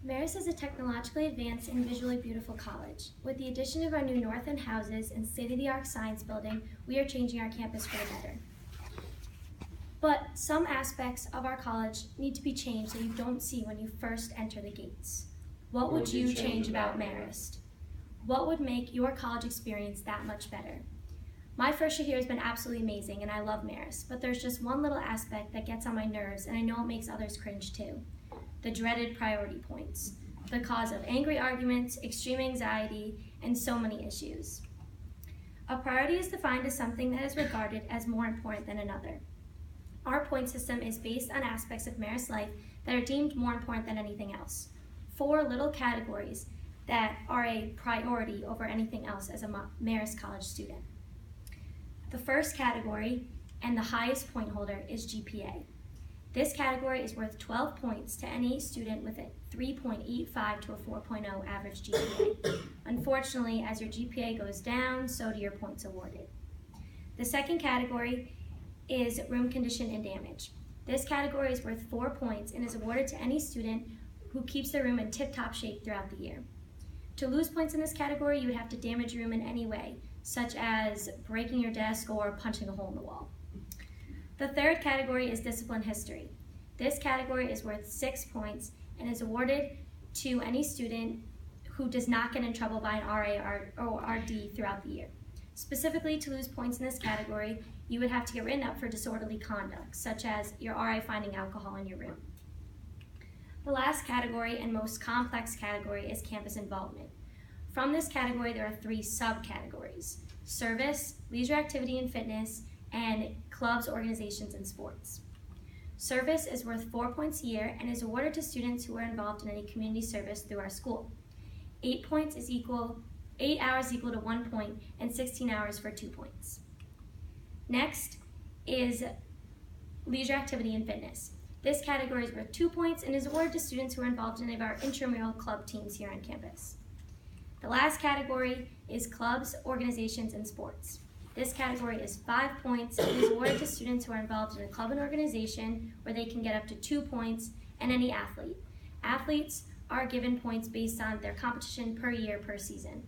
Marist is a technologically advanced and visually beautiful college. With the addition of our new North End houses and state-of-the-art science building, we are changing our campus for the better. But some aspects of our college need to be changed that you don't see when you first enter the gates. What would you change about Marist? What would make your college experience that much better? My first year here has been absolutely amazing and I love Marist, but there's just one little aspect that gets on my nerves and I know it makes others cringe too. The dreaded priority points, the cause of angry arguments, extreme anxiety, and so many issues. A priority is defined as something that is regarded as more important than another. Our point system is based on aspects of Marist life that are deemed more important than anything else. 4 little categories that are a priority over anything else as a Marist College student. The first category and the highest point holder is GPA. This category is worth 12 points to any student with a 3.85 to a 4.0 average GPA. Unfortunately, as your GPA goes down, so do your points awarded. The second category is room condition and damage. This category is worth 4 points and is awarded to any student who keeps their room in tip-top shape throughout the year. To lose points in this category, you would have to damage your room in any way, such as breaking your desk or punching a hole in the wall. The third category is discipline history. This category is worth 6 points and is awarded to any student who does not get in trouble by an RA or RD throughout the year. Specifically, to lose points in this category, you would have to get written up for disorderly conduct, such as your RA finding alcohol in your room. The last category and most complex category is campus involvement. From this category, there are 3 subcategories: service, leisure activity and fitness, and clubs, organizations, and sports. Service is worth 4 points a year and is awarded to students who are involved in any community service through our school. 8 hours equal to 1 point and 16 hours for 2 points. Next is leisure activity and fitness. This category is worth 2 points and is awarded to students who are involved in any of our intramural club teams here on campus. The last category is clubs, organizations, and sports. This category is 5 points and is awarded to students who are involved in a club and organization where they can get up to 2 points, and any athlete. Athletes are given points based on their competition per year per season.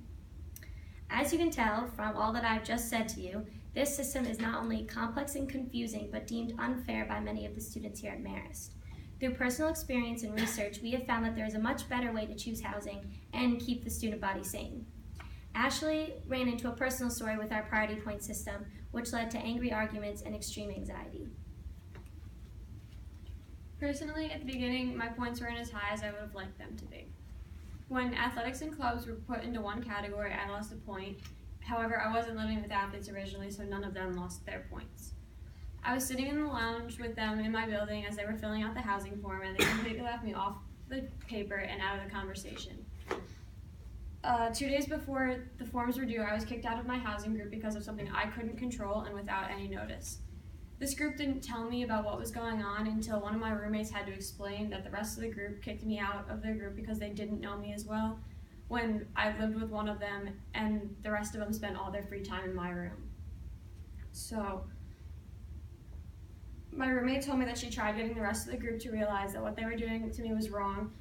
As you can tell from all that I've just said to you, this system is not only complex and confusing, but deemed unfair by many of the students here at Marist. Through personal experience and research, we have found that there is a much better way to choose housing and keep the student body sane. Ashley ran into a personal story with our priority point system, which led to angry arguments and extreme anxiety. Personally, at the beginning, my points weren't as high as I would have liked them to be. When athletics and clubs were put into one category, I lost a point. However, I wasn't living with athletes originally, so none of them lost their points. I was sitting in the lounge with them in my building as they were filling out the housing form, and they completely left me off the paper and out of the conversation. 2 days before the forms were due, I was kicked out of my housing group because of something I couldn't control and without any notice. This group didn't tell me about what was going on until one of my roommates had to explain that the rest of the group kicked me out of their group because they didn't know me as well, when I lived with one of them and the rest of them spent all their free time in my room. So, my roommate told me that she tried getting the rest of the group to realize that what they were doing to me was wrong,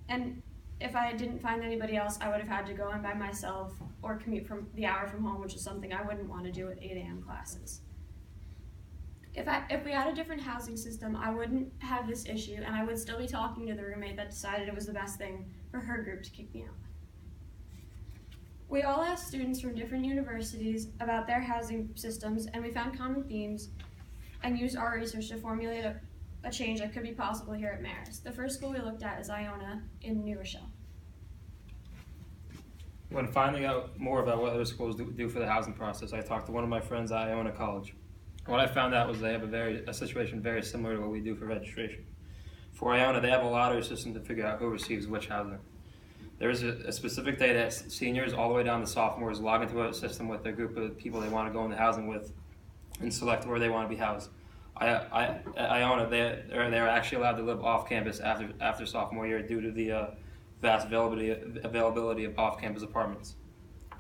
and if I didn't find anybody else, I would have had to go in by myself or commute from the hour from home, which is something I wouldn't want to do with 8 a.m. classes. If we had a different housing system, I wouldn't have this issue, and I would still be talking to the roommate that decided it was the best thing for her group to kick me out. We all asked students from different universities about their housing systems, and we found common themes and used our research to formulate a change that could be possible here at Marist. The first school we looked at is Iona in New Rochelle. When finding out more about what other schools do for the housing process, I talked to one of my friends at Iona College. What I found out was they have a situation very similar to what we do for registration. For Iona, they have a lottery system to figure out who receives which housing. There's a specific day that seniors all the way down to sophomores log into a system with their group of people they want to go into housing with and select where they want to be housed. Iona, they're actually allowed to live off campus after sophomore year due to the vast availability of off-campus apartments.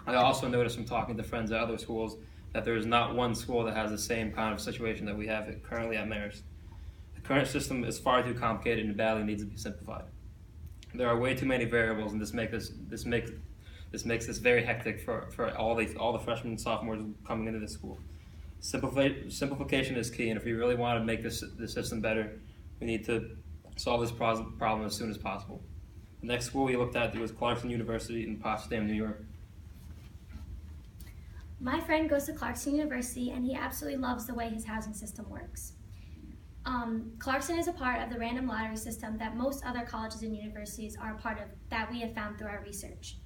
I also noticed from talking to friends at other schools that there is not one school that has the same kind of situation that we have currently at Marist. The current system is far too complicated and badly needs to be simplified. There are way too many variables, and this makes this very hectic for all the freshmen and sophomores coming into the school. Simplification is key, and if we really want to make this system better, we need to solve this problem as soon as possible. The next school we looked at was Clarkson University in Potsdam, New York. My friend goes to Clarkson University and he absolutely loves the way his housing system works. Clarkson is a part of the random lottery system that most other colleges and universities are a part of that we have found through our research.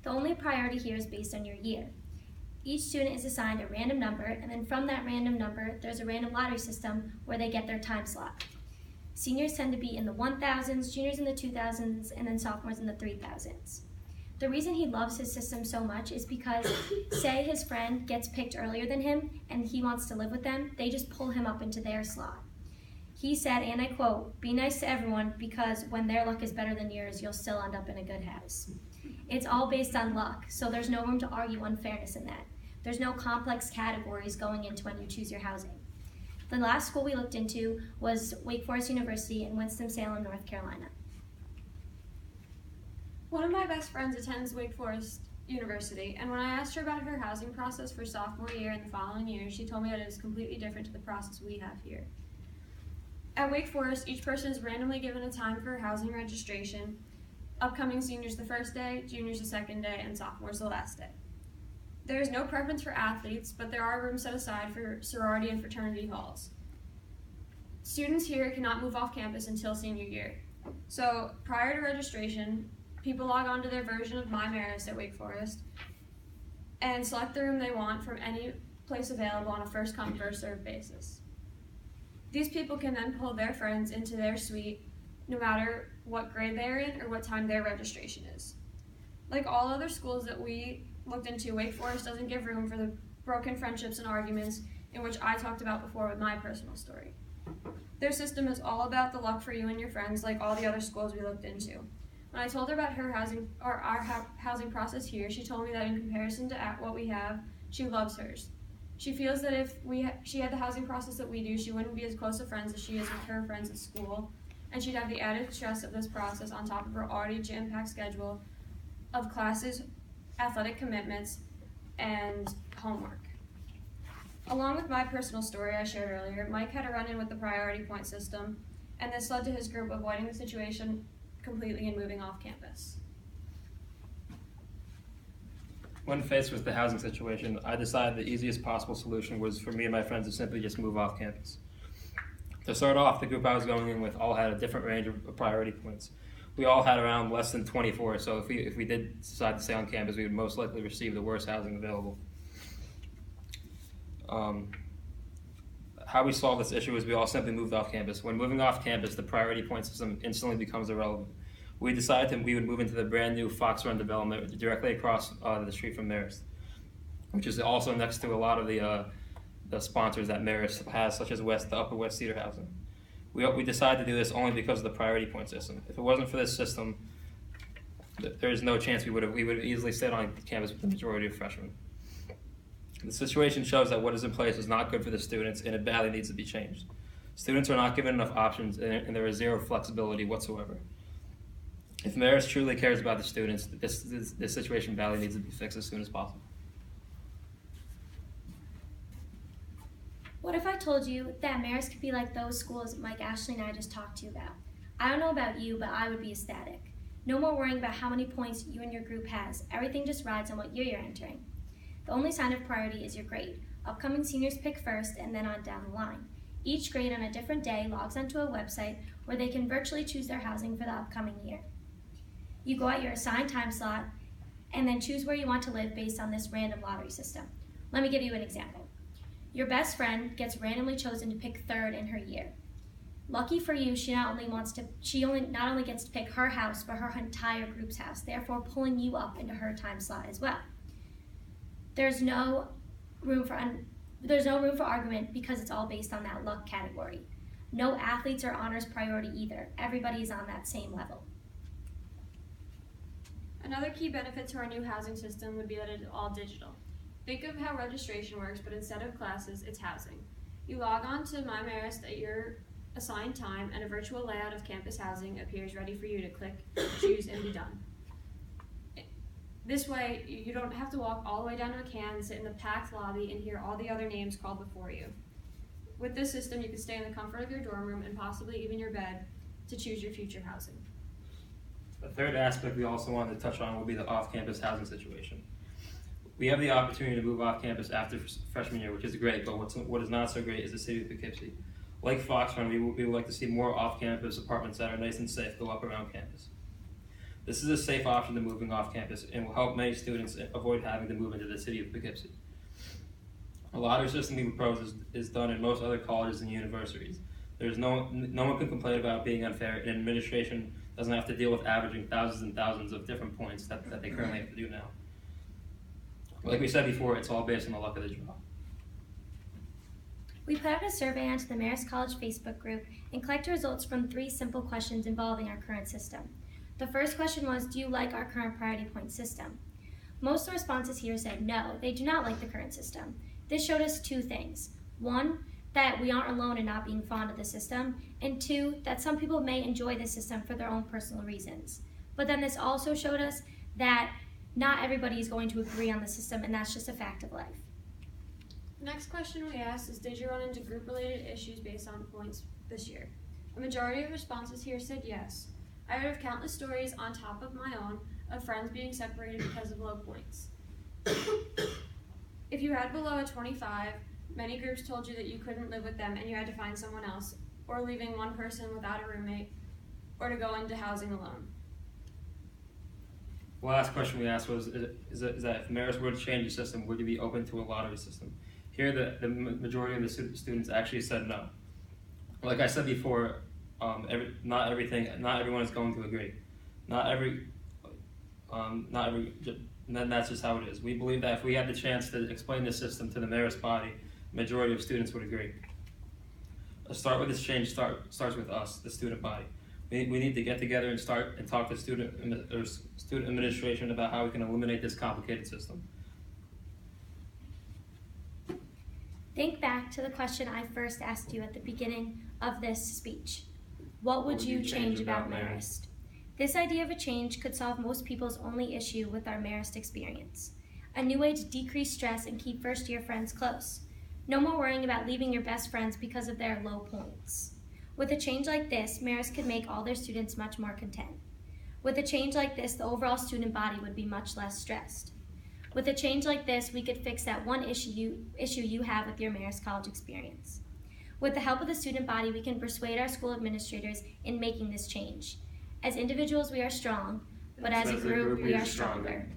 The only priority here is based on your year. Each student is assigned a random number, and then from that random number, there's a random lottery system where they get their time slot. Seniors tend to be in the 1000s, juniors in the 2000s, and then sophomores in the 3000s. The reason he loves his system so much is because, say his friend gets picked earlier than him and he wants to live with them, they just pull him up into their slot. He said, and I quote, "Be nice to everyone because when their luck is better than yours, you'll still end up in a good house." It's all based on luck, so there's no room to argue unfairness in that. There's no complex categories going into when you choose your housing. The last school we looked into was Wake Forest University in Winston-Salem, North Carolina. One of my best friends attends Wake Forest University, and when I asked her about her housing process for sophomore year and the following year, she told me that it is completely different to the process we have here. At Wake Forest, each person is randomly given a time for housing registration, upcoming seniors the first day, juniors the second day, and sophomores the last day. There is no preference for athletes, but there are rooms set aside for sorority and fraternity halls. Students here cannot move off campus until senior year. So prior to registration, people log on to their version of MyMarist at Wake Forest and select the room they want from any place available on a first-come, first-served basis. These people can then pull their friends into their suite no matter what grade they're in or what time their registration is. Like all other schools that we looked into, Wake Forest doesn't give room for the broken friendships and arguments in which I talked about before with my personal story. Their system is all about the luck for you and your friends, like all the other schools we looked into. When I told her about her housing or our housing process here, she told me that in comparison to what we have, she loves hers. She feels that if she had the housing process that we do, she wouldn't be as close to friends as she is with her friends at school, and she'd have the added stress of this process on top of her already jam-packed schedule of classes, athletic commitments, and homework. Along with my personal story I shared earlier, Mike had a run-in with the priority point system, and this led to his group avoiding the situation completely and moving off campus. When faced with the housing situation, I decided the easiest possible solution was for me and my friends to simply just move off campus. To start off, the group I was going in with all had a different range of priority points. We all had around less than 24, so if we did decide to stay on campus, we would most likely receive the worst housing available. How we solved this issue is we all simply moved off campus. When moving off campus, the priority point system instantly becomes irrelevant. We decided that we would move into the brand new Fox Run development directly across the street from Marist, which is also next to a lot of the sponsors that Marist has, such as the Upper West Cedar Housing. We decided to do this only because of the priority point system. If it wasn't for this system, there's no chance we would have easily stayed on campus with the majority of freshmen. The situation shows that what is in place is not good for the students and it badly needs to be changed. Students are not given enough options and there is zero flexibility whatsoever. If Marist truly cares about the students, this situation badly needs to be fixed as soon as possible. What if I told you that Marist could be like those schools Mike, Ashley, and I just talked to you about? I don't know about you, but I would be ecstatic. No more worrying about how many points you and your group has. Everything just rides on what year you're entering. The only sign of priority is your grade. Upcoming seniors pick first and then on down the line. Each grade on a different day logs onto a website where they can virtually choose their housing for the upcoming year. You go at your assigned time slot and then choose where you want to live based on this random lottery system. Let me give you an example. Your best friend gets randomly chosen to pick third in her year. Lucky for you, she not only gets to pick her house, but her entire group's house, therefore pulling you up into her time slot as well. There's no room for argument because it's all based on that luck category. No athletes or honors priority either. Everybody is on that same level. Another key benefit to our new housing system would be that it is all digital. Think of how registration works, but instead of classes, it's housing. You log on to MyMarist at your assigned time, and a virtual layout of campus housing appears ready for you to click, choose, and be done. This way, you don't have to walk all the way down to a can, sit in the packed lobby, and hear all the other names called before you. With this system, you can stay in the comfort of your dorm room and possibly even your bed to choose your future housing. The third aspect we also wanted to touch on would be the off-campus housing situation. We have the opportunity to move off campus after freshman year, which is great, but what is not so great is the city of Poughkeepsie. Like Fox Run, we would like to see more off-campus apartments that are nice and safe go up around campus. This is a safe option to moving off campus and will help many students avoid having to move into the city of Poughkeepsie. A lottery system we propose is done in most other colleges and universities. No one can complain about being unfair, and administration doesn't have to deal with averaging thousands and thousands of different points that they currently have to do now. Like we said before, it's all based on the luck of the draw. We put out a survey onto the Marist College Facebook group and collected results from 3 simple questions involving our current system. The first question was, do you like our current priority point system? Most of the responses here said no, they do not like the current system. This showed us 2 things. 1, that we aren't alone in not being fond of the system, and 2, that some people may enjoy the system for their own personal reasons. But then this also showed us that not everybody is going to agree on the system, and that's just a fact of life. The next question we asked is, did you run into group-related issues based on points this year? A majority of responses here said yes. I heard of countless stories on top of my own of friends being separated because of low points. If you had below a 25, many groups told you that you couldn't live with them and you had to find someone else, or leaving one person without a roommate, or to go into housing alone. The last question we asked was, is that if Marist were to change the system, would you be open to a lottery system? Here, the majority of the students actually said no. Like I said before, not everyone is going to agree. Then that's just how it is. We believe that if we had the chance to explain the system to the Marist body, the majority of students would agree. A start with this change starts with us, the student body. We need to get together and talk to student administration about how we can eliminate this complicated system. Think back to the question I first asked you at the beginning of this speech. What would you change about Marist? This idea of a change could solve most people's only issue with our Marist experience. A new way to decrease stress and keep first-year friends close. No more worrying about leaving your best friends because of their low points. With a change like this, Marist could make all their students much more content. With a change like this, the overall student body would be much less stressed. With a change like this, we could fix that one issue you have with your Marist College experience. With the help of the student body, we can persuade our school administrators in making this change. As individuals, we are strong, but as a group, we are stronger.